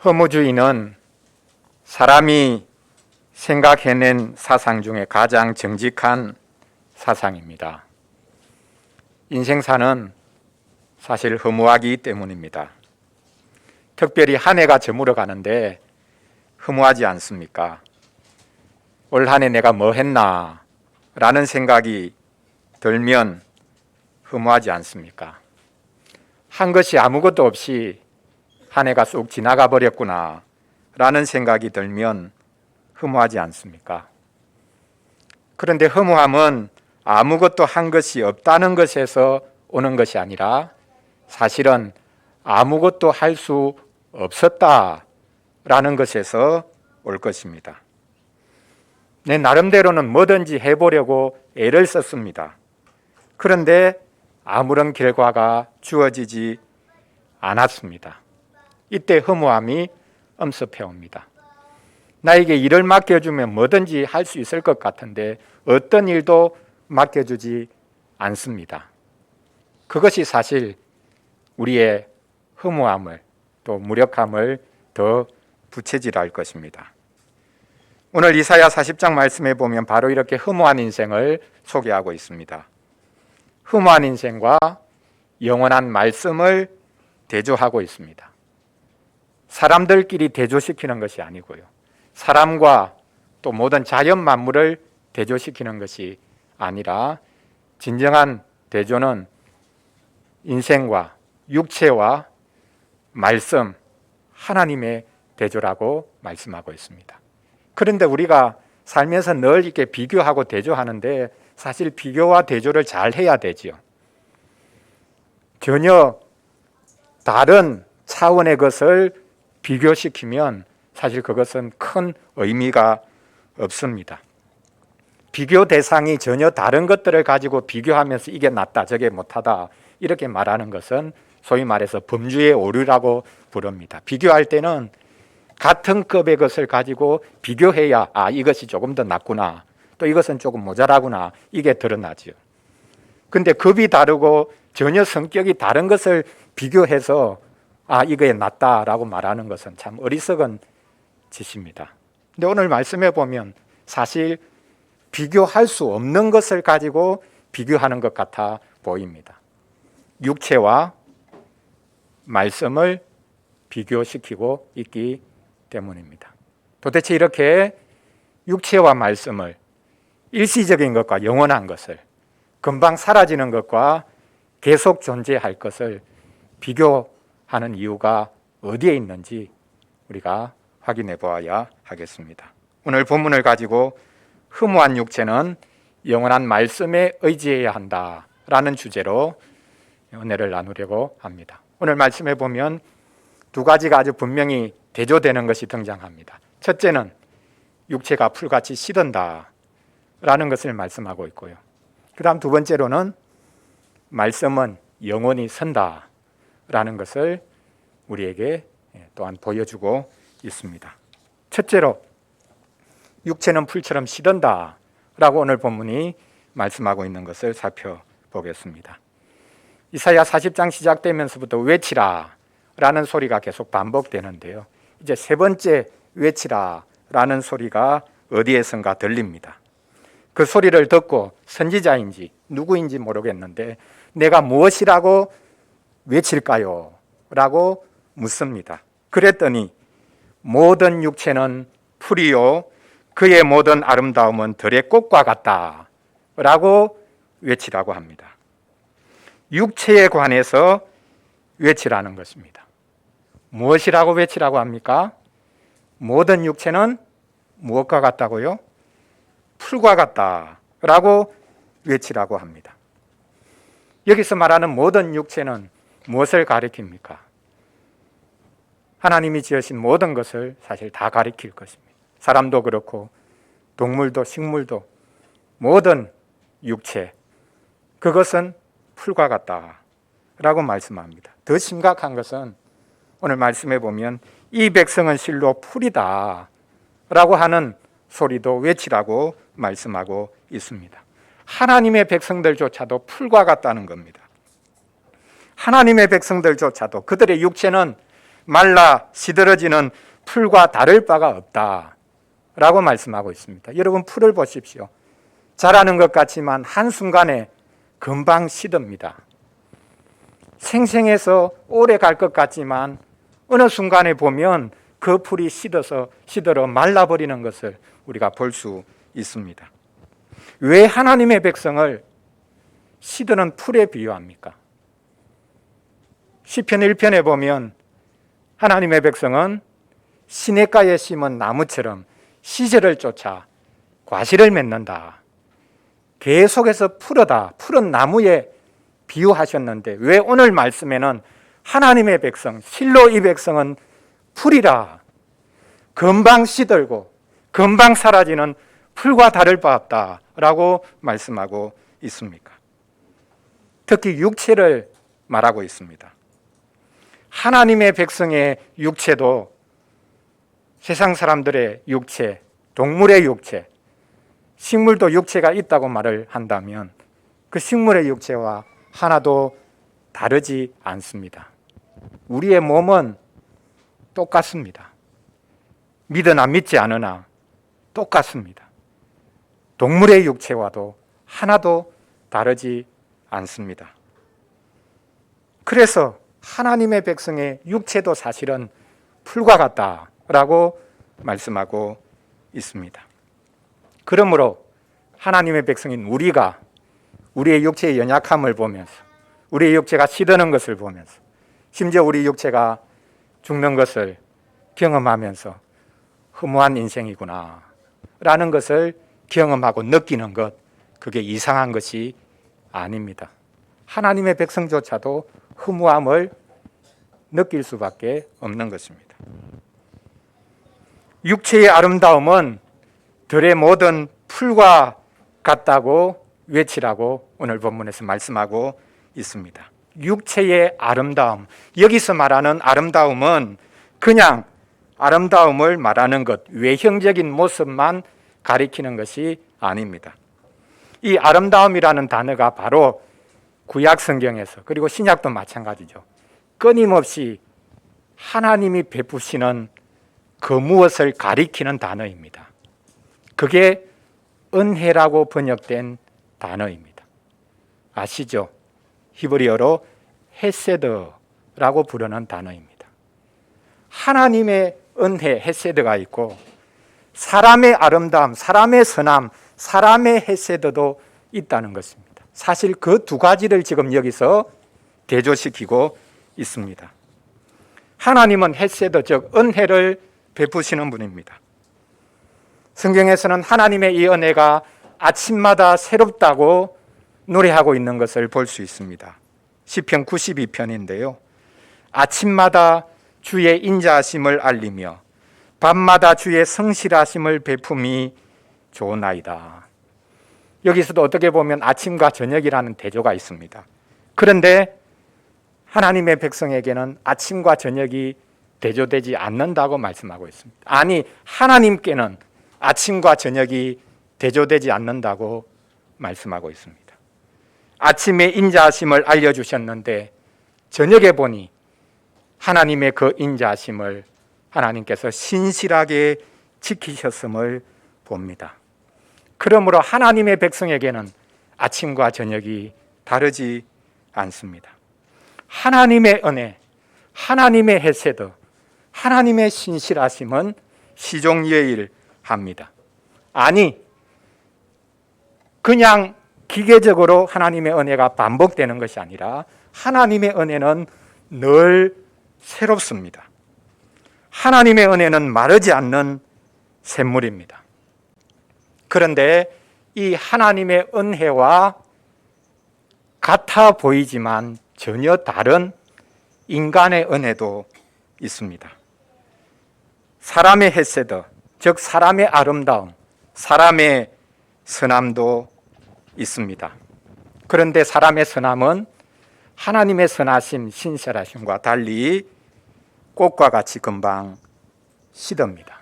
허무주의는 사람이 생각해낸 사상 중에 가장 정직한 사상입니다. 인생사는 사실 허무하기 때문입니다. 특별히 한 해가 저물어 가는데 허무하지 않습니까? 올 한 해 내가 뭐 했나 라는 생각이 들면 허무하지 않습니까? 한 것이 아무것도 없이 한 해가 쑥 지나가 버렸구나 라는 생각이 들면 허무하지 않습니까? 그런데 허무함은 아무것도 한 것이 없다는 것에서 오는 것이 아니라 사실은 아무것도 할 수 없었다라는 것에서 올 것입니다. 내 나름대로는 뭐든지 해보려고 애를 썼습니다. 그런데 아무런 결과가 주어지지 않았습니다. 이때 허무함이 엄습해 옵니다. 나에게 일을 맡겨주면 뭐든지 할 수 있을 것 같은데 어떤 일도 맡겨주지 않습니다. 그것이 사실 우리의 허무함을 또 무력함을 더 부채질할 것입니다. 오늘 이사야 40장 말씀에 보면 바로 이렇게 허무한 인생을 소개하고 있습니다. 허무한 인생과 영원한 말씀을 대조하고 있습니다. 사람들끼리 대조시키는 것이 아니고요. 사람과 또 모든 자연 만물을 대조시키는 것이 아니라 진정한 대조는 인생과 육체와 말씀, 하나님의 대조라고 말씀하고 있습니다. 그런데 우리가 살면서 늘 이렇게 비교하고 대조하는데 사실 비교와 대조를 잘 해야 되지요. 전혀 다른 차원의 것을 비교시키면 사실 그것은 큰 의미가 없습니다. 비교 대상이 전혀 다른 것들을 가지고 비교하면서 이게 낫다, 저게 못하다 이렇게 말하는 것은 소위 말해서 범주의 오류라고 부릅니다. 비교할 때는 같은 급의 것을 가지고 비교해야 이것이 조금 더 낫구나, 또 이것은 조금 모자라구나 이게 드러나죠. 근데 급이 다르고 전혀 성격이 다른 것을 비교해서 이거에 낫다라고 말하는 것은 참 어리석은 짓입니다. 근데 오늘 말씀해 보면 사실 비교할 수 없는 것을 가지고 비교하는 것 같아 보입니다. 육체와 말씀을 비교시키고 있기 때문입니다. 도대체 이렇게 육체와 말씀을, 일시적인 것과 영원한 것을, 금방 사라지는 것과 계속 존재할 것을 비교하는 이유가 어디에 있는지 우리가 확인해 보아야 하겠습니다. 오늘 본문을 가지고 허무한 육체는 영원한 말씀에 의지해야 한다라는 주제로 은혜를 나누려고 합니다. 오늘 말씀해 보면 두 가지가 아주 분명히 대조되는 것이 등장합니다. 첫째는 육체가 풀같이 시든다라는 것을 말씀하고 있고요. 그 다음 두 번째로는 말씀은 영원히 선다라는 것을 우리에게 또한 보여주고 있습니다. 첫째로 육체는 풀처럼 시든다라고 오늘 본문이 말씀하고 있는 것을 살펴보겠습니다. 이사야 40장 시작되면서부터 외치라 라는 소리가 계속 반복되는데요. 이제 세 번째 외치라 라는 소리가 어디에선가 들립니다. 그 소리를 듣고 선지자인지 누구인지 모르겠는데 내가 무엇이라고 외칠까요? 라고 묻습니다. 그랬더니 모든 육체는 풀이요 그의 모든 아름다움은 들의 꽃과 같다 라고 외치라고 합니다. 육체에 관해서 외치라는 것입니다. 무엇이라고 외치라고 합니까? 모든 육체는 무엇과 같다고요? 풀과 같다라고 외치라고 합니다. 여기서 말하는 모든 육체는 무엇을 가리킵니까? 하나님이 지으신 모든 것을 사실 다 가리킬 것입니다. 사람도 그렇고 동물도 식물도 모든 육체, 그것은 풀과 같다라고 말씀합니다. 더 심각한 것은 오늘 말씀해 보면 이 백성은 실로 풀이다 라고 하는 소리도 외치라고 말씀하고 있습니다. 하나님의 백성들조차도 풀과 같다는 겁니다. 하나님의 백성들조차도 그들의 육체는 말라 시들어지는 풀과 다를 바가 없다라고 말씀하고 있습니다. 여러분, 풀을 보십시오. 자라는 것 같지만 한순간에 금방 시듭니다. 생생해서 오래 갈 것 같지만 어느 순간에 보면 그 풀이 시들어 말라버리는 것을 우리가 볼 수 있습니다. 왜 하나님의 백성을 시드는 풀에 비유합니까? 시편 1편에 보면 하나님의 백성은 시냇가에 심은 나무처럼 시절을 쫓아 과실을 맺는다. 계속해서 푸른 나무에 비유하셨는데 왜 오늘 말씀에는 하나님의 백성, 실로 이 백성은 풀이라, 금방 시들고 금방 사라지는 풀과 다를 바 없다라고 말씀하고 있습니까? 특히 육체를 말하고 있습니다. 하나님의 백성의 육체도 세상 사람들의 육체, 동물의 육체, 식물도 육체가 있다고 말을 한다면 그 식물의 육체와 하나도 다르지 않습니다. 우리의 몸은 똑같습니다. 믿으나 믿지 않으나 똑같습니다. 동물의 육체와도 하나도 다르지 않습니다. 그래서 하나님의 백성의 육체도 사실은 풀과 같다라고 말씀하고 있습니다. 그러므로 하나님의 백성인 우리가 우리의 육체의 연약함을 보면서, 우리의 육체가 시드는 것을 보면서, 심지어 우리 육체가 죽는 것을 경험하면서 허무한 인생이구나 라는 것을 경험하고 느끼는 것, 그게 이상한 것이 아닙니다. 하나님의 백성조차도 허무함을 느낄 수밖에 없는 것입니다. 육체의 아름다움은 들의 모든 풀과 같다고 외치라고 오늘 본문에서 말씀하고 있습니다. 육체의 아름다움, 여기서 말하는 아름다움은 그냥 아름다움을 말하는 것, 외형적인 모습만 가리키는 것이 아닙니다. 이 아름다움이라는 단어가 바로 구약 성경에서, 그리고 신약도 마찬가지죠, 끊임없이 하나님이 베푸시는 그 무엇을 가리키는 단어입니다. 그게 은혜라고 번역된 단어입니다. 아시죠? 히브리어로 헤세드라고 부르는 단어입니다. 하나님의 은혜, 헤세드가 있고 사람의 아름다움, 사람의 선함, 사람의 헤세드도 있다는 것입니다. 사실 그 두 가지를 지금 여기서 대조시키고 있습니다. 하나님은 헤세드, 즉 은혜를 베푸시는 분입니다. 성경에서는 하나님의 이 은혜가 아침마다 새롭다고 노래하고 있는 것을 볼 수 있습니다. 시편 92편인데요. 아침마다 주의 인자하심을 알리며 밤마다 주의 성실하심을 베품이 좋으나이다. 여기서도 어떻게 보면 아침과 저녁이라는 대조가 있습니다. 그런데 하나님의 백성에게는 아침과 저녁이 대조되지 않는다고 말씀하고 있습니다. 아니, 하나님께는 아침과 저녁이 대조되지 않는다고 말씀하고 있습니다. 아침에 인자하심을 알려주셨는데 저녁에 보니 하나님의 그 인자하심을 하나님께서 신실하게 지키셨음을 봅니다. 그러므로 하나님의 백성에게는 아침과 저녁이 다르지 않습니다. 하나님의 은혜, 하나님의 헤세드, 하나님의 신실하심은 시종예일합니다. 아니, 그냥 기계적으로 하나님의 은혜가 반복되는 것이 아니라 하나님의 은혜는 늘 새롭습니다. 하나님의 은혜는 마르지 않는 샘물입니다. 그런데 이 하나님의 은혜와 같아 보이지만 전혀 다른 인간의 은혜도 있습니다. 사람의 헤세드, 즉 사람의 아름다움, 사람의 선함도 있습니다. 그런데 사람의 선함은 하나님의 선하심, 신실하심과 달리 꽃과 같이 금방 시듭니다.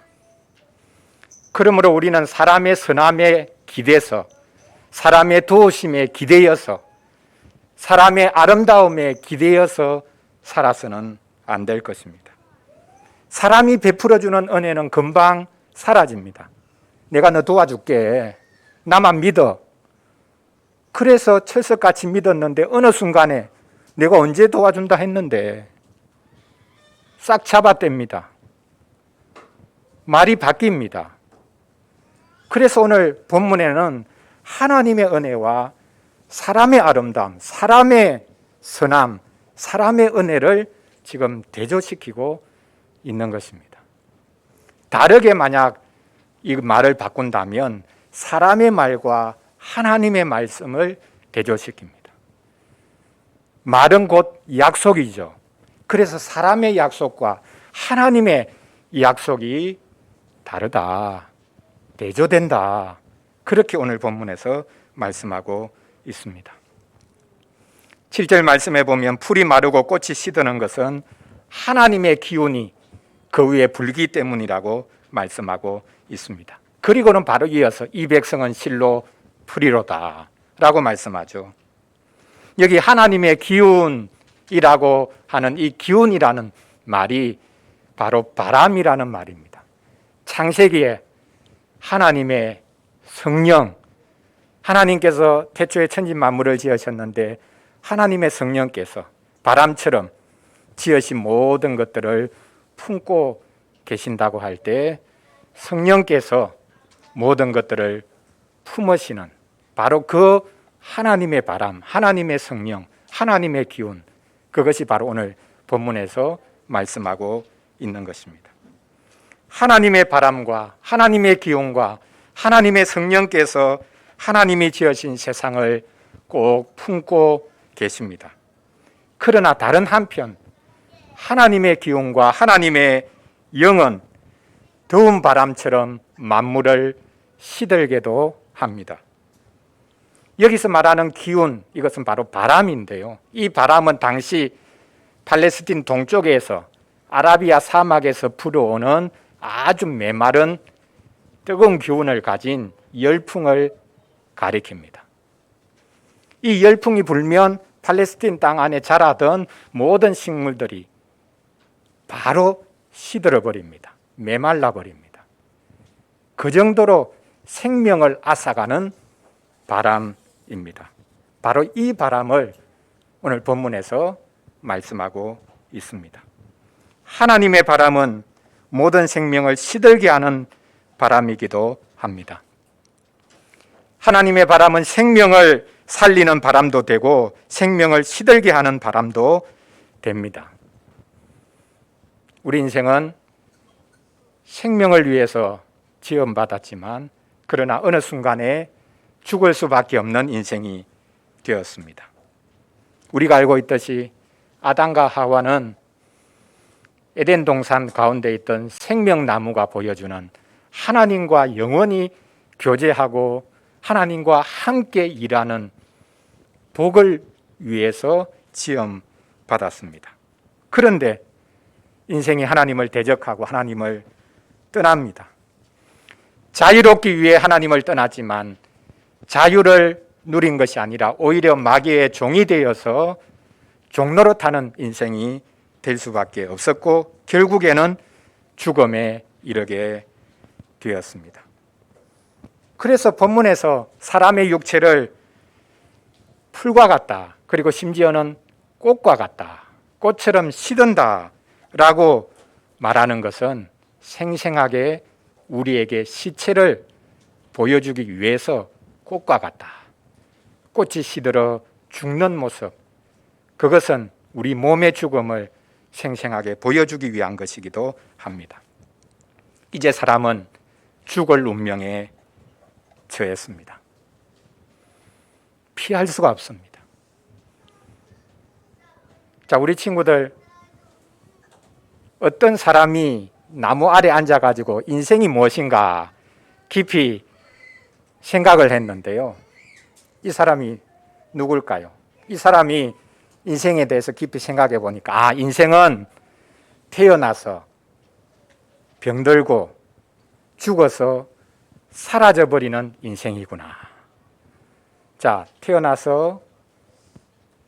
그러므로 우리는 사람의 선함에 기대서, 사람의 도우심에 기대어서, 사람의 아름다움에 기대어서 살아서는 안 될 것입니다. 사람이 베풀어주는 은혜는 금방 사라집니다. 내가 너 도와줄게. 나만 믿어. 그래서 철석같이 믿었는데 어느 순간에 내가 언제 도와준다 했는데 싹 잡아뗍니다. 말이 바뀝니다. 그래서 오늘 본문에는 하나님의 은혜와 사람의 아름다움, 사람의 선함, 사람의 은혜를 지금 대조시키고 있는 것입니다. 다르게 만약 이 말을 바꾼다면 사람의 말과 하나님의 말씀을 대조시킵니다. 말은 곧 약속이죠. 그래서 사람의 약속과 하나님의 약속이 다르다, 대조된다. 그렇게 오늘 본문에서 말씀하고 있습니다. 7절 말씀에 보면 풀이 마르고 꽃이 시드는 것은 하나님의 기운이 그 위에 불기 때문이라고 말씀하고 있습니다. 그리고는 바로 이어서 이 백성은 실로 풀이로다 라고 말씀하죠. 여기 하나님의 기운이라고 하는 이 기운이라는 말이 바로 바람이라는 말입니다. 창세기에 하나님의 성령, 하나님께서 태초에 천지 만물을 지으셨는데 하나님의 성령께서 바람처럼 지으신 모든 것들을 품고 계신다고 할 때 성령께서 모든 것들을 품으시는 바로 그 하나님의 바람, 하나님의 성령, 하나님의 기운, 그것이 바로 오늘 본문에서 말씀하고 있는 것입니다. 하나님의 바람과 하나님의 기운과 하나님의 성령께서 하나님이 지으신 세상을 꼭 품고 계십니다. 그러나 다른 한편 하나님의 기운과 하나님의 영은 더운 바람처럼 만물을 시들게도 합니다. 여기서 말하는 기운, 이것은 바로 바람인데요. 이 바람은 당시 팔레스틴 동쪽에서 아라비아 사막에서 불어오는 아주 메마른 뜨거운 기운을 가진 열풍을 가리킵니다. 이 열풍이 불면 팔레스틴 땅 안에 자라던 모든 식물들이 바로 시들어 버립니다. 메말라 버립니다. 그 정도로 생명을 앗아가는 바람입니다. 바로 이 바람을 오늘 본문에서 말씀하고 있습니다. 하나님의 바람은 모든 생명을 시들게 하는 바람이기도 합니다. 하나님의 바람은 생명을 살리는 바람도 되고 생명을 시들게 하는 바람도 됩니다. 우리 인생은 생명을 위해서 지음받았지만 그러나 어느 순간에 죽을 수밖에 없는 인생이 되었습니다. 우리가 알고 있듯이 아담과 하와는 에덴 동산 가운데 있던 생명나무가 보여주는 하나님과 영원히 교제하고 하나님과 함께 일하는 복을 위해서 지음받았습니다. 그런데 인생이 하나님을 대적하고 하나님을 떠납니다. 자유롭기 위해 하나님을 떠났지만 자유를 누린 것이 아니라 오히려 마귀의 종이 되어서 종노릇하는 인생이 될 수밖에 없었고 결국에는 죽음에 이르게 되었습니다. 그래서 본문에서 사람의 육체를 풀과 같다, 그리고 심지어는 꽃과 같다, 꽃처럼 시든다 라고 말하는 것은 생생하게 우리에게 시체를 보여주기 위해서 꽃과 같다, 꽃이 시들어 죽는 모습, 그것은 우리 몸의 죽음을 생생하게 보여주기 위한 것이기도 합니다. 이제 사람은 죽을 운명에 처했습니다. 피할 수가 없습니다. 자, 우리 친구들 어떤 사람이 나무 아래 앉아가지고 인생이 무엇인가 깊이 생각을 했는데요. 이 사람이 누굴까요? 이 사람이 인생에 대해서 깊이 생각해 보니까 인생은 태어나서 병들고 죽어서 사라져버리는 인생이구나. 자, 태어나서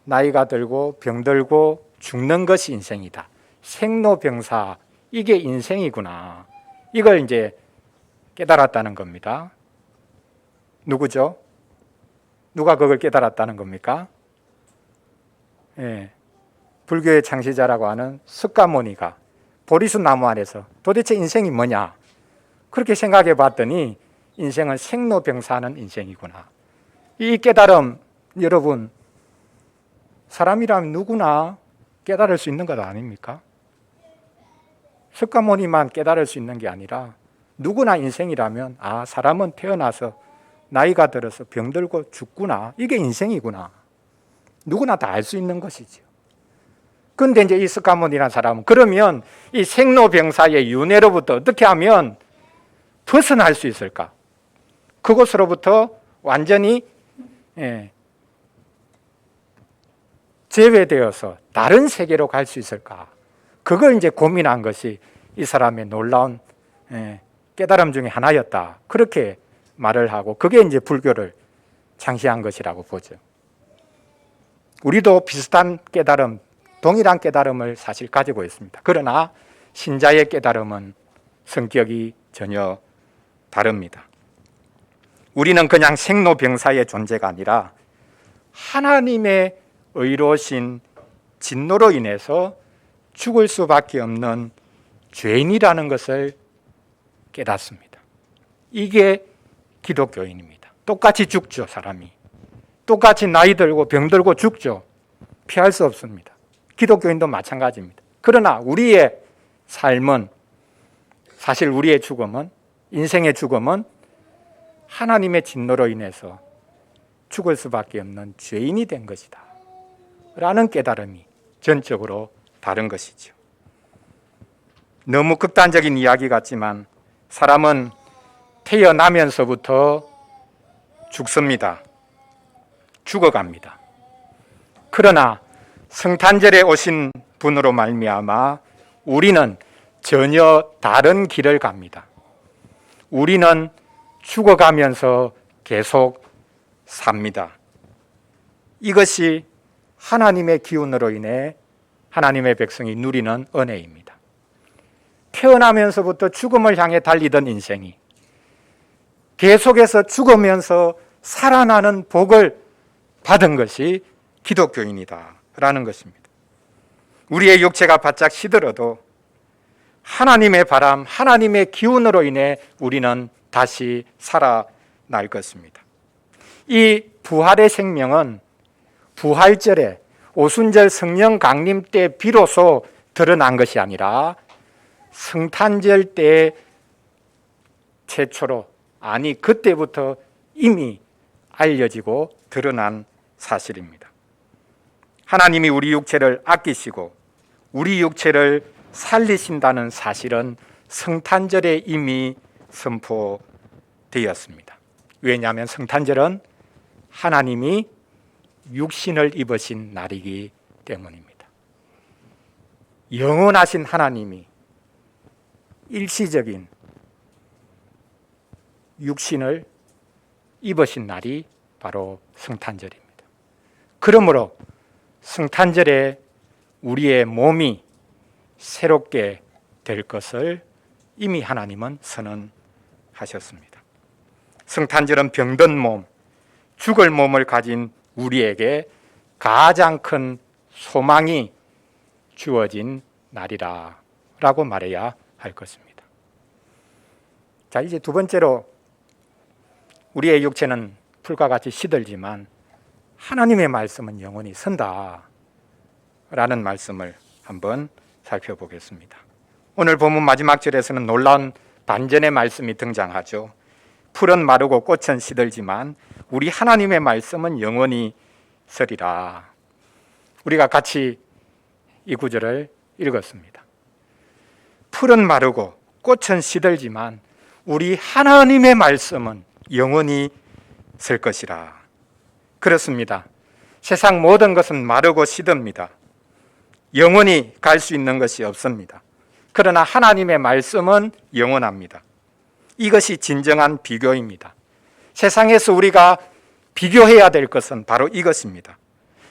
나이가 들고 병들고 죽는 것이 인생이다. 생로병사 이게 인생이구나. 이걸 이제 깨달았다는 겁니다. 누구죠? 누가 그걸 깨달았다는 겁니까? 예, 불교의 창시자라고 하는 석가모니가 보리수 나무 아래서 도대체 인생이 뭐냐? 그렇게 생각해 봤더니 인생은 생로병사하는 인생이구나. 이 깨달음, 여러분, 사람이라면 누구나 깨달을 수 있는 것 아닙니까? 석가모니만 깨달을 수 있는 게 아니라 누구나 인생이라면 사람은 태어나서 나이가 들어서 병들고 죽구나. 이게 인생이구나. 누구나 다 알 수 있는 것이죠. 그런데 이제 이 석가모니라는 사람은 그러면 이 생로병사의 윤회로부터 어떻게 하면 벗어날 수 있을까? 그것으로부터 완전히 제외되어서 다른 세계로 갈 수 있을까? 그걸 이제 고민한 것이 이 사람의 놀라운 깨달음 중에 하나였다. 그렇게 말을 하고 그게 이제 불교를 창시한 것이라고 보죠. 우리도 비슷한 깨달음, 동일한 깨달음을 사실 가지고 있습니다. 그러나 신자의 깨달음은 성격이 전혀 다릅니다. 우리는 그냥 생로병사의 존재가 아니라 하나님의 의로우신 진노로 인해서 죽을 수밖에 없는 죄인이라는 것을 깨닫습니다. 이게 기독교인입니다. 똑같이 죽죠, 사람이. 똑같이 나이 들고 병들고 죽죠. 피할 수 없습니다. 기독교인도 마찬가지입니다. 그러나 우리의 삶은, 사실 우리의 죽음은, 인생의 죽음은 하나님의 진노로 인해서 죽을 수밖에 없는 죄인이 된 것이다 라는 깨달음이 전적으로 다른 것이죠. 너무 극단적인 이야기 같지만 사람은 태어나면서부터 죽습니다. 죽어갑니다. 그러나 성탄절에 오신 분으로 말미암아 우리는 전혀 다른 길을 갑니다. 우리는 죽어가면서 계속 삽니다. 이것이 하나님의 기운으로 인해 하나님의 백성이 누리는 은혜입니다. 태어나면서부터 죽음을 향해 달리던 인생이 계속해서 죽으면서 살아나는 복을 받은 것이 기독교인이다 라는 것입니다. 우리의 육체가 바짝 시들어도 하나님의 바람, 하나님의 기운으로 인해 우리는 다시 살아날 것입니다. 이 부활의 생명은 부활절에 오순절 성령 강림 때 비로소 드러난 것이 아니라 성탄절 때 최초로, 그때부터 이미 알려지고 드러난 사실입니다. 하나님이 우리 육체를 아끼시고 우리 육체를 살리신다는 사실은 성탄절에 이미 선포되었습니다. 왜냐하면 성탄절은 하나님이 육신을 입으신 날이기 때문입니다. 영원하신 하나님이 일시적인 육신을 입으신 날이 바로 성탄절입니다. 그러므로 성탄절에 우리의 몸이 새롭게 될 것을 이미 하나님은 선언하셨습니다. 성탄절은 병든 몸, 죽을 몸을 가진 우리에게 가장 큰 소망이 주어진 날이라고 말해야 할 것입니다. 자, 이제 두 번째로 우리의 육체는 풀과 같이 시들지만 하나님의 말씀은 영원히 선다 라는 말씀을 한번 살펴보겠습니다. 오늘 본문 마지막 절에서는 놀라운 반전의 말씀이 등장하죠. 풀은 마르고 꽃은 시들지만 우리 하나님의 말씀은 영원히 서리라. 우리가 같이 이 구절을 읽었습니다. 풀은 마르고 꽃은 시들지만 우리 하나님의 말씀은 영원히 설 것이라. 그렇습니다. 세상 모든 것은 마르고 시듭니다. 영원히 갈 수 있는 것이 없습니다. 그러나 하나님의 말씀은 영원합니다. 이것이 진정한 비교입니다. 세상에서 우리가 비교해야 될 것은 바로 이것입니다.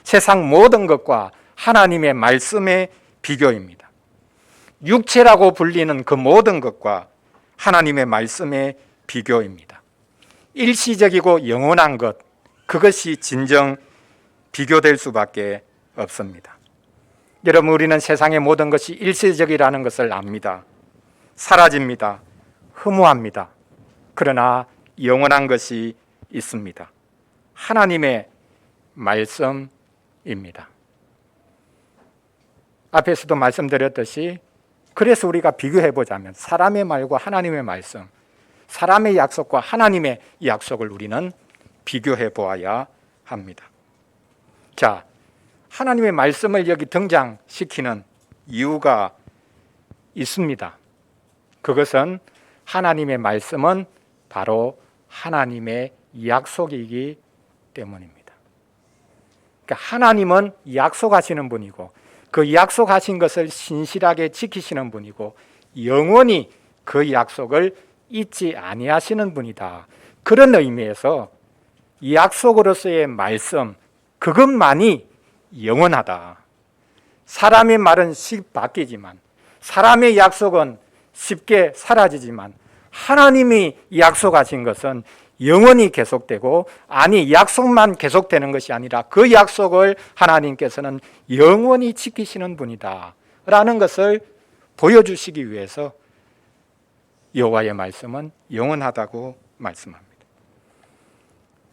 세상 모든 것과 하나님의 말씀의 비교입니다. 육체라고 불리는 그 모든 것과 하나님의 말씀의 비교입니다. 일시적이고 영원한 것, 그것이 진정 비교될 수밖에 없습니다. 여러분, 우리는 세상의 모든 것이 일시적이라는 것을 압니다. 사라집니다. 허무합니다. 그러나 영원한 것이 있습니다. 하나님의 말씀입니다. 앞에서도 말씀드렸듯이 그래서 우리가 비교해보자면 사람의 말과 하나님의 말씀, 사람의 약속과 하나님의 약속을 우리는 비교해 보아야 합니다. 자, 하나님의 말씀을 여기 등장시키는 이유가 있습니다. 그것은 하나님의 말씀은 바로 하나님의 약속이기 때문입니다. 그러니까 하나님은 약속하시는 분이고 그 약속하신 것을 신실하게 지키시는 분이고 영원히 그 약속을 잊지 아니하시는 분이다. 그런 의미에서 약속으로서의 말씀, 그것만이 영원하다. 사람의 말은 쉽게 바뀌지만 사람의 약속은 쉽게 사라지지만 하나님이 약속하신 것은 영원히 계속되고, 아니 약속만 계속되는 것이 아니라 그 약속을 하나님께서는 영원히 지키시는 분이다 라는 것을 보여주시기 위해서 여호와의 말씀은 영원하다고 말씀합니다.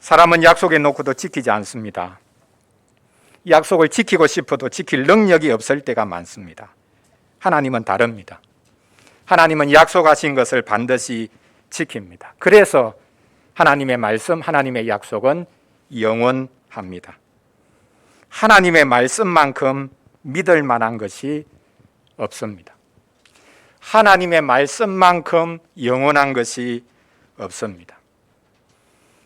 사람은 약속해 놓고도 지키지 않습니다. 약속을 지키고 싶어도 지킬 능력이 없을 때가 많습니다. 하나님은 다릅니다. 하나님은 약속하신 것을 반드시 지킵니다. 그래서 하나님의 말씀, 하나님의 약속은 영원합니다. 하나님의 말씀만큼 믿을 만한 것이 없습니다. 하나님의 말씀만큼 영원한 것이 없습니다.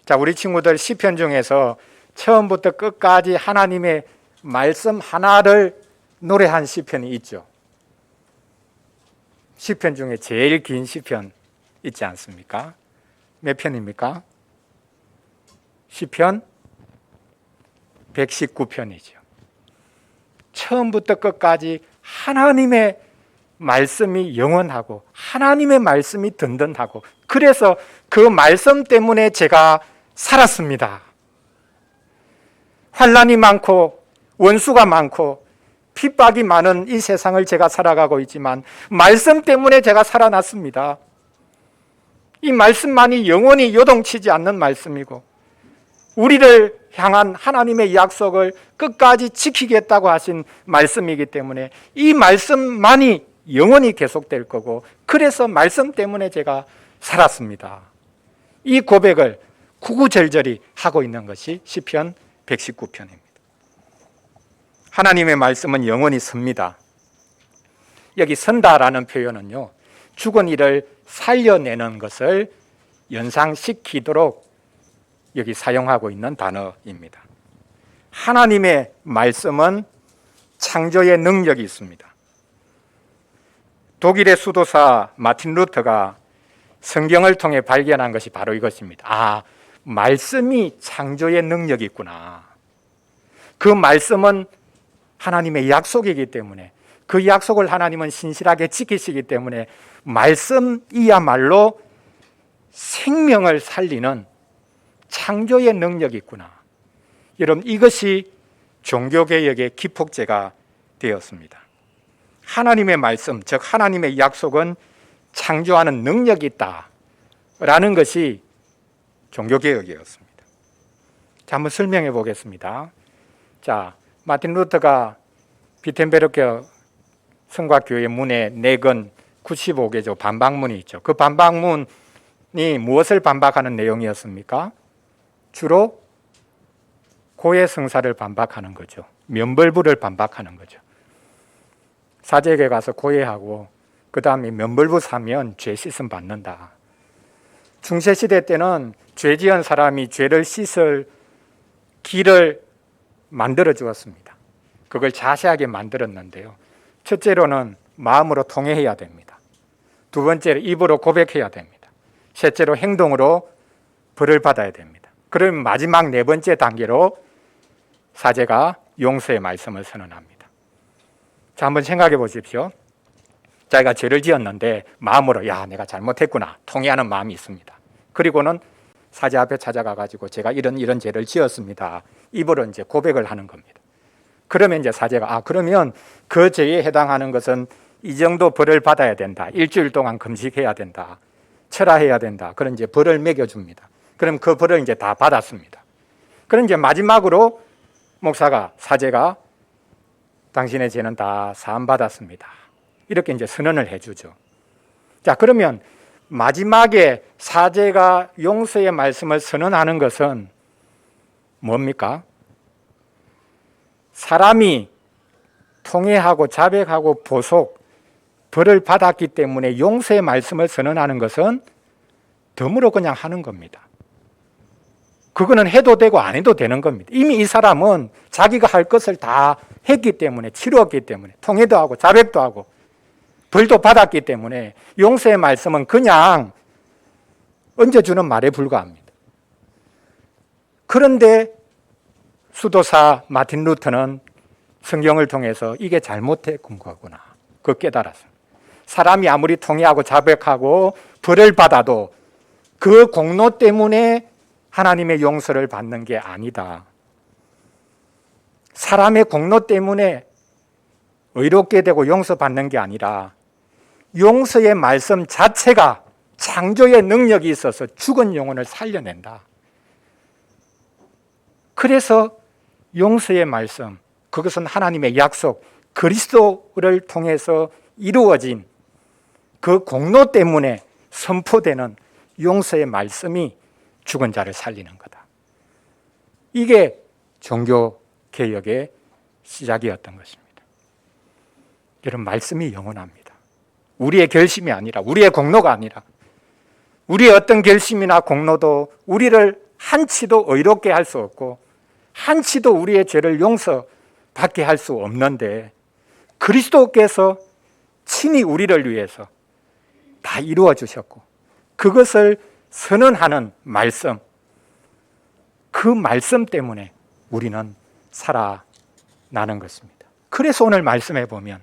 자, 우리 친구들 시편 중에서 처음부터 끝까지 하나님의 말씀 하나를 노래한 시편이 있죠. 시편 중에 제일 긴 시편 있지 않습니까? 몇 편입니까? 시편 119편이죠. 처음부터 끝까지 하나님의 말씀이 영원하고 하나님의 말씀이 든든하고, 그래서 그 말씀 때문에 제가 살았습니다. 환난이 많고 원수가 많고 핍박이 많은 이 세상을 제가 살아가고 있지만 말씀 때문에 제가 살아났습니다. 이 말씀만이 영원히 요동치지 않는 말씀이고 우리를 향한 하나님의 약속을 끝까지 지키겠다고 하신 말씀이기 때문에 이 말씀만이 영원히 계속될 거고, 그래서 말씀 때문에 제가 살았습니다. 이 고백을 구구절절히 하고 있는 것이 시편 119편입니다. 하나님의 말씀은 영원히 섭니다. 여기 선다라는 표현은요, 죽은 이를 살려내는 것을 연상시키도록 여기 사용하고 있는 단어입니다. 하나님의 말씀은 창조의 능력이 있습니다. 독일의 수도사 마틴 루터가 성경을 통해 발견한 것이 바로 이것입니다. 아, 말씀이 창조의 능력이 있구나. 그 말씀은 하나님의 약속이기 때문에, 그 약속을 하나님은 신실하게 지키시기 때문에 말씀이야말로 생명을 살리는 창조의 능력이 있구나. 여러분, 이것이 종교개혁의 기폭제가 되었습니다. 하나님의 말씀, 즉 하나님의 약속은 창조하는 능력이 있다라는 것이 종교개혁이었습니다. 자, 한번 설명해 보겠습니다. 자, 마틴 루터가 비텐베르크 성곽교회 문에 내건 95개조 반박문이 있죠. 그 반박문이 무엇을 반박하는 내용이었습니까? 주로 고해성사를 반박하는 거죠. 면벌부를 반박하는 거죠. 사제에게 가서 고해하고 그 다음에 면벌부 사면 죄 씻음 받는다. 중세시대 때는 죄 지은 사람이 죄를 씻을 길을 만들어 주었습니다. 그걸 자세하게 만들었는데요. 첫째로는 마음으로 통회해야 됩니다. 두 번째로 입으로 고백해야 됩니다. 셋째로 행동으로 벌을 받아야 됩니다. 그럼 마지막 네 번째 단계로 사제가 용서의 말씀을 선언합니다. 자, 한번 생각해 보십시오. 자기가 죄를 지었는데 마음으로 야, 내가 잘못했구나 통회하는 마음이 있습니다. 그리고는 사제 앞에 찾아가 가지고 제가 이런 죄를 지었습니다. 입으로 이제 고백을 하는 겁니다. 그러면 이제 사제가 그러면 그 죄에 해당하는 것은 이 정도 벌을 받아야 된다. 일주일 동안 금식해야 된다. 철화해야 된다. 그런 이제 벌을 매겨줍니다. 그럼 그 벌을 이제 다 받았습니다. 그럼 이제 마지막으로 목사가, 사제가 당신의 죄는 다 사함 받았습니다. 이렇게 이제 선언을 해주죠. 자, 그러면 마지막에 사제가 용서의 말씀을 선언하는 것은 뭡니까? 사람이 통회하고 자백하고 보속, 벌을 받았기 때문에 용서의 말씀을 선언하는 것은 덤으로 그냥 하는 겁니다. 그거는 해도 되고 안 해도 되는 겁니다. 이미 이 사람은 자기가 할 것을 다 했기 때문에, 치루었기 때문에, 통회도 하고 자백도 하고 벌도 받았기 때문에 용서의 말씀은 그냥 얹어주는 말에 불과합니다. 그런데 수도사 마틴 루터는 성경을 통해서 이게 잘못된 거구나, 그 깨달았습니다. 사람이 아무리 통회하고 자백하고 벌을 받아도 그 공로 때문에 하나님의 용서를 받는 게 아니다. 사람의 공로 때문에 의롭게 되고 용서받는 게 아니라 용서의 말씀 자체가 창조의 능력이 있어서 죽은 영혼을 살려낸다. 그래서 용서의 말씀, 그것은 하나님의 약속, 그리스도를 통해서 이루어진 그 공로 때문에 선포되는 용서의 말씀이 죽은 자를 살리는 거다. 이게 종교개혁의 시작이었던 것입니다. 여러분, 말씀이 영원합니다. 우리의 결심이 아니라, 우리의 공로가 아니라, 우리의 어떤 결심이나 공로도 우리를 한치도 의롭게 할 수 없고 한치도 우리의 죄를 용서받게 할 수 없는데, 그리스도께서 친히 우리를 위해서 다 이루어 주셨고 그것을 선언하는 말씀, 그 말씀 때문에 우리는 살아나는 것입니다. 그래서 오늘 말씀해 보면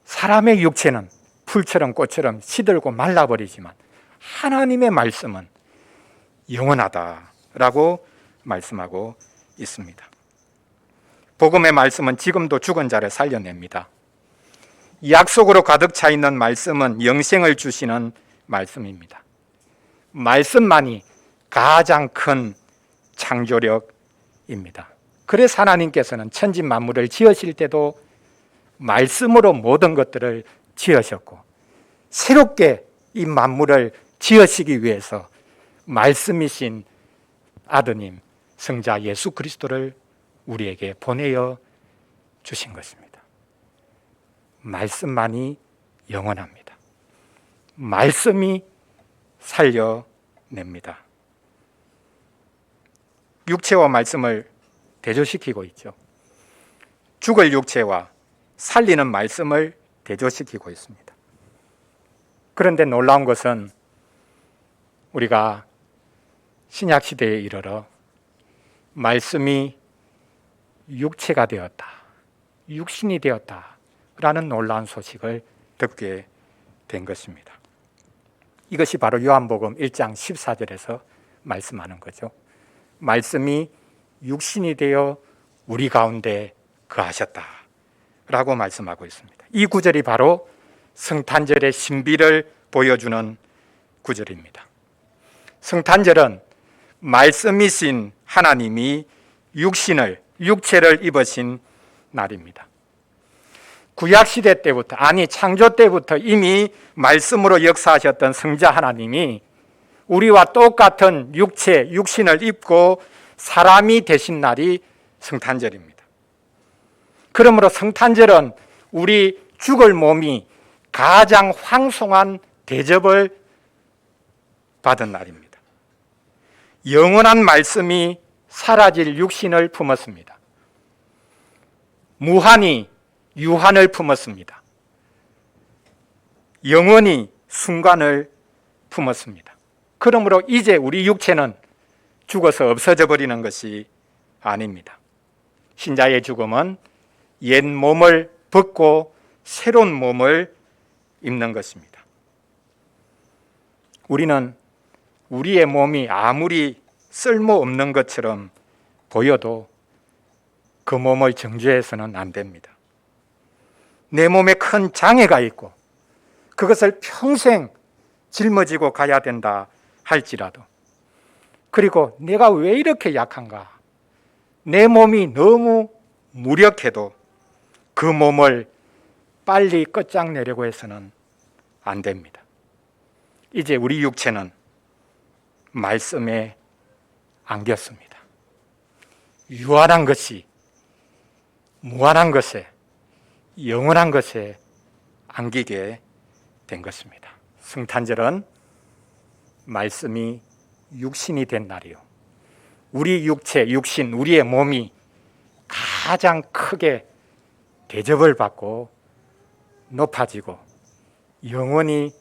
사람의 육체는 풀처럼 꽃처럼 시들고 말라버리지만 하나님의 말씀은 영원하다라고 말씀하고 있습니다. 복음의 말씀은 지금도 죽은 자를 살려냅니다. 약속으로 가득 차 있는 말씀은 영생을 주시는 말씀입니다. 말씀만이 가장 큰 창조력입니다. 그래서 하나님께서는 천지 만물을 지으실 때도 말씀으로 모든 것들을 지으셨고 새롭게 이 만물을 지으시기 위해서 말씀이신 아드님 성자 예수 그리스도를 우리에게 보내어 주신 것입니다. 말씀만이 영원합니다. 말씀이 살려냅니다. 육체와 말씀을 대조시키고 있죠. 죽을 육체와 살리는 말씀을 대조시키고 있습니다. 그런데 놀라운 것은 우리가 신약시대에 이르러 말씀이 육체가 되었다, 육신이 되었다 라는 놀라운 소식을 듣게 된 것입니다. 이것이 바로 요한복음 1장 14절에서 말씀하는 거죠. 말씀이 육신이 되어 우리 가운데 거하셨다 라고 말씀하고 있습니다. 이 구절이 바로 성탄절의 신비를 보여주는 구절입니다. 성탄절은 말씀이신 하나님이 육체를 입으신 날입니다. 구약시대 때부터, 아니 창조 때부터 이미 말씀으로 역사하셨던 성자 하나님이 우리와 똑같은 육신을 입고 사람이 되신 날이 성탄절입니다. 그러므로 성탄절은 우리 죽을 몸이 가장 황송한 대접을 받은 날입니다. 영원한 말씀이 사라질 육신을 품었습니다. 무한히 유한을 품었습니다. 영원히 순간을 품었습니다. 그러므로 이제 우리 육체는 죽어서 없어져 버리는 것이 아닙니다. 신자의 죽음은 옛 몸을 벗고 새로운 몸을 입는 것입니다. 우리는 우리의 몸이 아무리 쓸모없는 것처럼 보여도 그 몸을 정죄해서는 안 됩니다. 내 몸에 큰 장애가 있고 그것을 평생 짊어지고 가야 된다 할지라도, 그리고 내가 왜 이렇게 약한가, 내 몸이 너무 무력해도 그 몸을 빨리 끝장내려고 해서는 안 됩니다. 이제 우리 육체는 말씀에 안겼습니다. 유한한 것이 무한한 것에, 영원한 것에 안기게 된 것입니다. 성탄절은 말씀이 육신이 된 날이요, 우리 육체, 육신, 우리의 몸이 가장 크게 대접을 받고 높아지고 영원히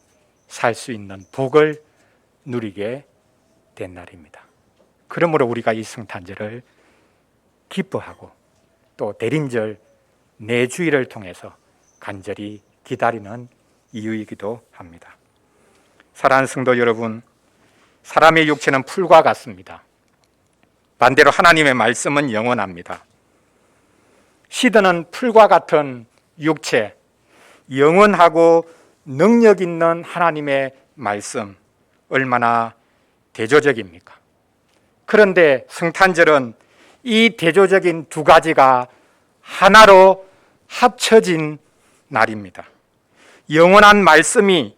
살 수 있는 복을 누리게 된 날입니다. 그러므로 우리가 이 성탄절을 기뻐하고 또 대림절 내주일을 통해서 간절히 기다리는 이유이기도 합니다. 사랑하는 성도 여러분, 사람의 육체는 풀과 같습니다. 반대로 하나님의 말씀은 영원합니다. 시드는 풀과 같은 육체, 영원하고 능력 있는 하나님의 말씀, 얼마나 대조적입니까? 그런데 성탄절은 이 대조적인 두 가지가 하나로 합쳐진 날입니다. 영원한 말씀이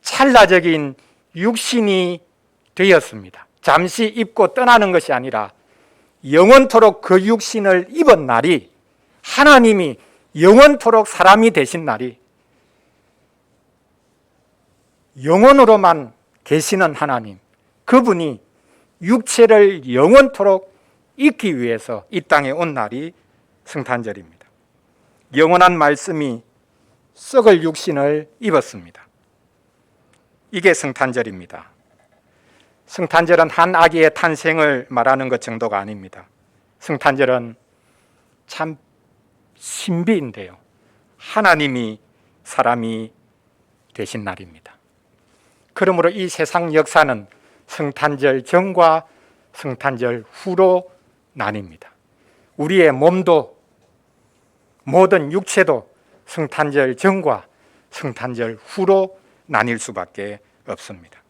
찰나적인 육신이 되었습니다. 잠시 입고 떠나는 것이 아니라 영원토록 그 육신을 입은 날이, 하나님이 영원토록 사람이 되신 날이, 영원으로만 계시는 하나님, 그분이 육체를 영원토록 입기 위해서 이 땅에 온 날이 성탄절입니다. 영원한 말씀이 썩을 육신을 입었습니다. 이게 성탄절입니다. 성탄절은 한 아기의 탄생을 말하는 것 정도가 아닙니다. 성탄절은 참 신비인데요, 하나님이 사람이 되신 날입니다. 그러므로 이 세상 역사는 성탄절 전과 성탄절 후로 나뉩니다. 우리의 몸도, 모든 육체도 성탄절 전과 성탄절 후로 나뉠 수밖에 없습니다.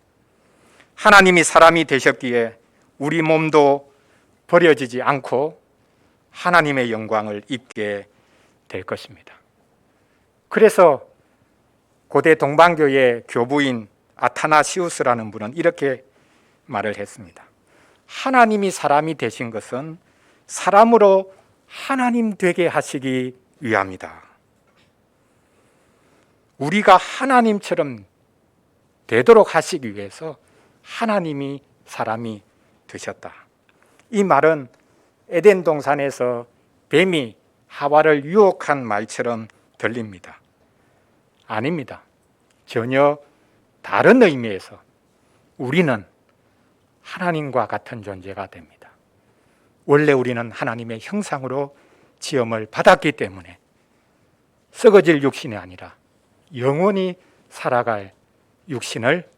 하나님이 사람이 되셨기에 우리 몸도 버려지지 않고 하나님의 영광을 입게 될 것입니다. 그래서 고대 동방교의 교부인 아타나시우스라는 분은 이렇게 말을 했습니다. 하나님이 사람이 되신 것은 사람으로 하나님 되게 하시기 위함이다. 우리가 하나님처럼 되도록 하시기 위해서 하나님이 사람이 되셨다. 이 말은 에덴 동산에서 뱀이 하와를 유혹한 말처럼 들립니다. 아닙니다. 전혀 다른 의미에서 우리는 하나님과 같은 존재가 됩니다. 원래 우리는 하나님의 형상으로 지음을 받았기 때문에 썩어질 육신이 아니라 영원히 살아갈 육신을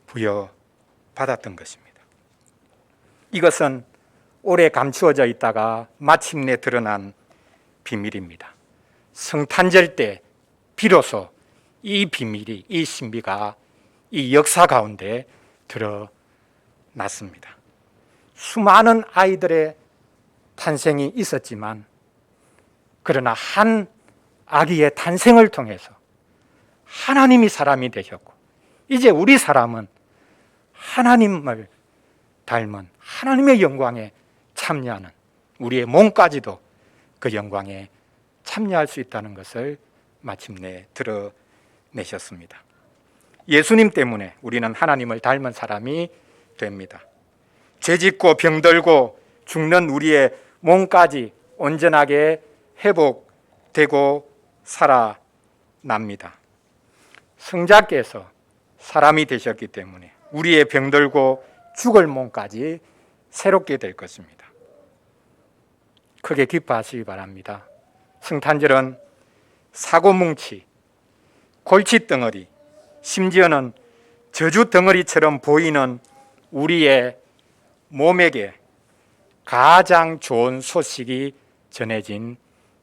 부여받았던 것입니다. 이것은 오래 감추어져 있다가 마침내 드러난 비밀입니다. 성탄절 때 비로소 이 비밀이, 이 신비가 이 역사 가운데 드러났습니다. 수많은 아이들의 탄생이 있었지만, 그러나 한 아기의 탄생을 통해서 하나님이 사람이 되셨고, 이제 우리 사람은 하나님을 닮은 하나님의 영광에 참여하는, 우리의 몸까지도 그 영광에 참여할 수 있다는 것을 마침내 드러내셨습니다. 예수님 때문에 우리는 하나님을 닮은 사람이 됩니다. 죄짓고 병들고 죽는 우리의 몸까지 온전하게 회복되고 살아납니다. 성자께서 사람이 되셨기 때문에 우리의 병들고 죽을 몸까지 새롭게 될 것입니다. 크게 기뻐하시기 바랍니다. 성탄절은 사고뭉치, 골칫덩어리, 심지어는 저주 덩어리처럼 보이는 우리의 몸에게 가장 좋은 소식이 전해진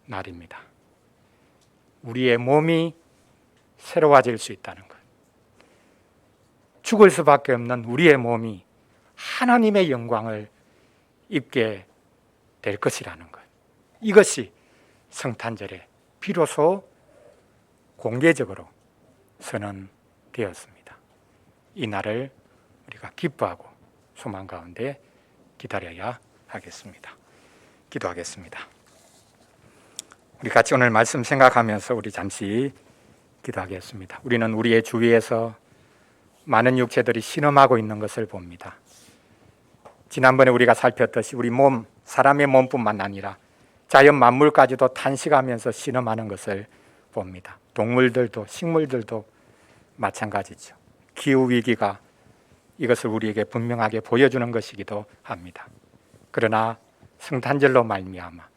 날입니다. 우리의 몸이 새로워질 수 있다는 것. 죽을 수밖에 없는 우리의 몸이 하나님의 영광을 입게 될 것이라는 것. 이것이 성탄절에 비로소 공개적으로 선언되었습니다. 이 날을 우리가 기뻐하고 소망 가운데 기다려야 하겠습니다. 기도하겠습니다. 우리 같이 오늘 말씀 생각하면서 우리 잠시 기도하겠습니다. 우리는 우리의 주위에서 많은 육체들이 신음하고 있는 것을 봅니다. 지난번에 우리가 살폈듯이 우리 몸, 사람의 몸뿐만 아니라 자연 만물까지도 탄식하면서 신음하는 것을 봅니다. 동물들도 식물들도 마찬가지죠. 기후위기가 이것을 우리에게 분명하게 보여주는 것이기도 합니다. 그러나 성탄절로 말미암아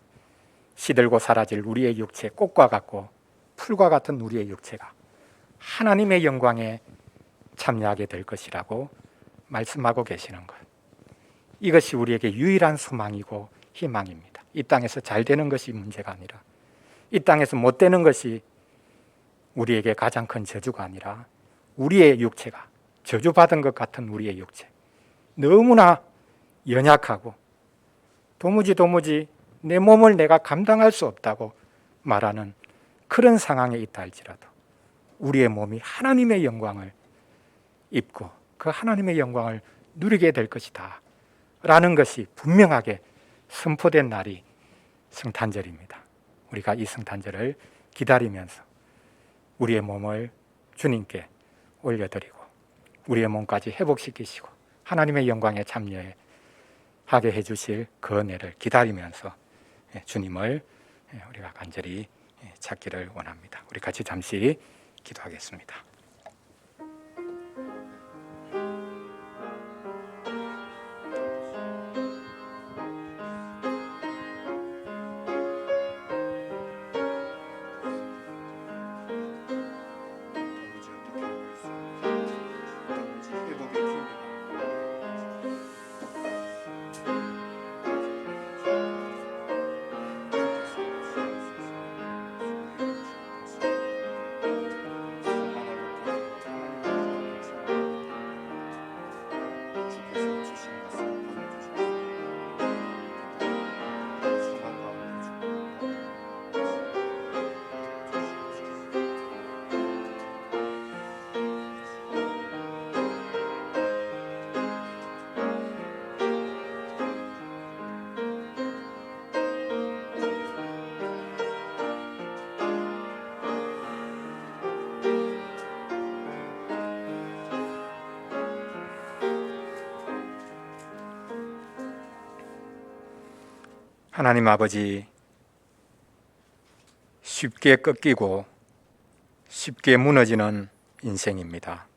시들고 사라질 우리의 육체, 꽃과 같고 풀과 같은 우리의 육체가 하나님의 영광에 참여하게 될 것이라고 말씀하고 계시는 것. 이것이 우리에게 유일한 소망이고 희망입니다. 이 땅에서 잘 되는 것이 문제가 아니라, 이 땅에서 못 되는 것이 우리에게 가장 큰 저주가 아니라, 우리의 육체가 저주받은 것 같은 우리의 육체, 너무나 연약하고 도무지 내 몸을 내가 감당할 수 없다고 말하는 그런 상황에 있다 할지라도 우리의 몸이 하나님의 영광을 입고 그 하나님의 영광을 누리게 될 것이다 라는 것이 분명하게 선포된 날이 성탄절입니다. 우리가 이 성탄절을 기다리면서 우리의 몸을 주님께 올려드리고 우리의 몸까지 회복시키시고 하나님의 영광에 참여하게 해주실 그 은혜를 기다리면서 주님을 우리가 간절히 찾기를 원합니다. 우리 같이 잠시 기도하겠습니다. 하나님 아버지, 쉽게 꺾이고 쉽게 무너지는 인생입니다.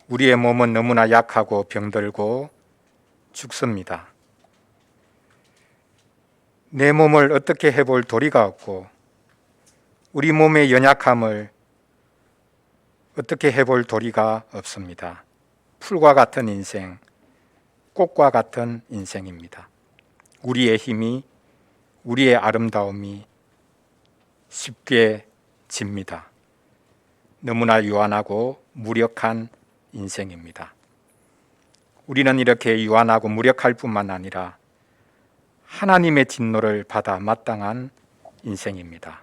우리의 몸은 너무나 약하고 병들고 죽습니다. 내 몸을 어떻게 해볼 도리가 없고 우리 몸의 연약함을 어떻게 해볼 도리가 없습니다. 풀과 같은 인생, 꽃과 같은 인생입니다. 우리의 힘이, 우리의 아름다움이 쉽게 집니다. 너무나 유한하고 무력한 인생입니다. 우리는 이렇게 유한하고 무력할 뿐만 아니라 하나님의 진노를 받아 마땅한 인생입니다.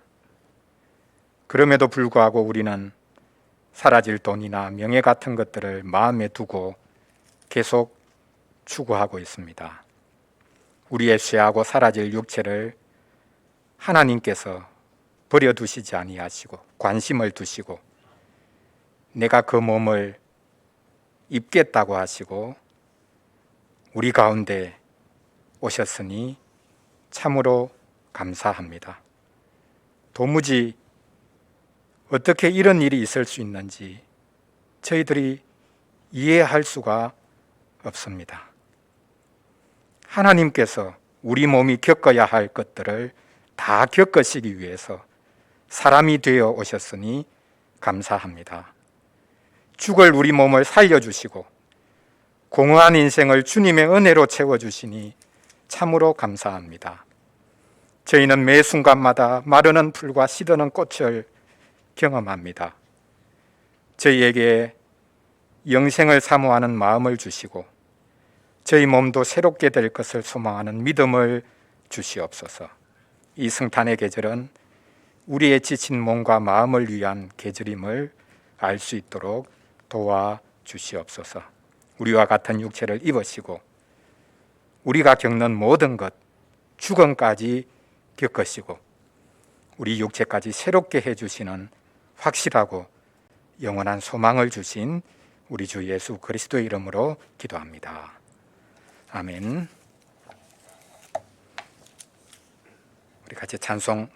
그럼에도 불구하고 우리는 사라질 돈이나 명예 같은 것들을 마음에 두고 계속 추구하고 있습니다. 우리의 쇠하고 사라질 육체를 하나님께서 버려두시지 아니하시고 관심을 두시고 내가 그 몸을 입겠다고 하시고 우리 가운데 오셨으니 참으로 감사합니다. 도무지 어떻게 이런 일이 있을 수 있는지 저희들이 이해할 수가 없습니다. 하나님께서 우리 몸이 겪어야 할 것들을 다 겪으시기 위해서 사람이 되어 오셨으니 감사합니다. 죽을 우리 몸을 살려주시고 공허한 인생을 주님의 은혜로 채워주시니 참으로 감사합니다. 저희는 매 순간마다 마르는 풀과 시드는 꽃을 경험합니다. 저희에게 영생을 사모하는 마음을 주시고 저희 몸도 새롭게 될 것을 소망하는 믿음을 주시옵소서. 이 성탄의 계절은 우리의 지친 몸과 마음을 위한 계절임을 알 수 있도록 도와주시옵소서. 우리와 같은 육체를 입으시고 우리가 겪는 모든 것, 죽음까지 겪으시고 우리 육체까지 새롭게 해주시는 확실하고 영원한 소망을 주신 우리 주 예수 그리스도의 이름으로 기도합니다. 아멘. 우리 같이 찬송